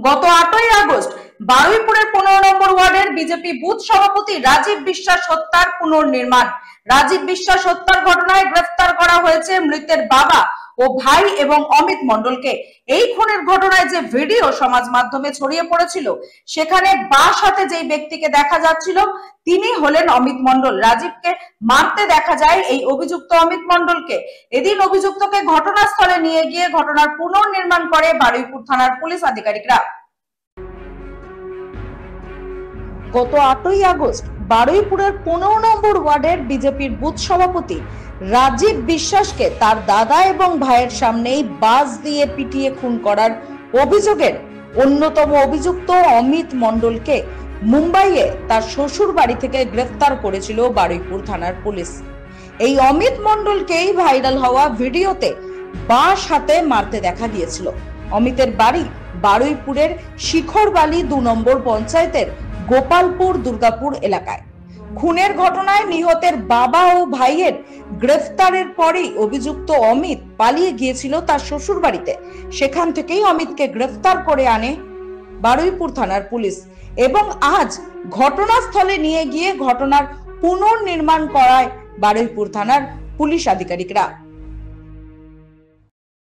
গত 8ই আগস্ট বারুইপুরের 15 নম্বর ওয়ার্ডের BJP booth সভাপতি রাজীব বিশ্বাস হত্যার পুনর্নির্মাণ। রাজীব বিশ্বাস হত্যার ঘটনায় গ্রেফতার করা হয়েছে মৃতের বাবা ও ভাই এবং অমিত মণ্ডলকে। এই খুনের ঘটনায় যে ভিডিও সমাজ মাধ্যমে ছড়িয়ে পড়েছিল, সেখানে বাস হাতে যেই ব্যক্তিকে দেখা যাচ্ছিল তিনি হলেন অমিত মণ্ডল। রাজীবকে মারতে দেখা যায় এই অভিযুক্ত অমিত মণ্ডলকে। এদিন অভিযুক্তকে ঘটনাস্থলে নিয়ে গিয়ে ঘটনার পুনর্নির্মাণ করে বারুইপুর থানার পুলিশ আধিকারিকরা। গত 8ই আগস্ট বারুইপুরের 15 নম্বর ওয়ার্ডের বিজেপির বুথ সভাপতি রাজীব বিশ্বাসকে তার দাদা এবং ভাইয়ের সামনেই বাস দিয়ে পিটিয়ে খুন করার অভিযোগের অন্যতম অভিযুক্ত অমিত মণ্ডলকে মুম্বাইয়ে তার শ্বশুর বাড়ি থেকে গ্রেফতার করেছিল বারুইপুর থানার পুলিশ। এই অমিত মণ্ডলকেই ভাইরাল হওয়া ভিডিওতে বাঁশ হাতে মারতে দেখা গিয়েছিল। অমিতের বাড়ি বারুইপুরের শিখরবালি 2 নম্বর পঞ্চায়েতের গোপালপুর দুর্গাপুর এলাকায়। খুনের ঘটনায় নিহতের বাবা ও ভাইয়ের গ্রেফতারের পরেই অভিযুক্ত অমিত পালিয়ে গিয়েছিল তার শ্বশুর বাড়িতে। সেখান থেকেই অমিতকে গ্রেফতার করে আনে বারুইপুর থানার পুলিশ এবং আজ ঘটনাস্থলে নিয়ে গিয়ে ঘটনার পুনর্নির্মাণ করায় বারুইপুর থানার পুলিশ আধিকারিকরা।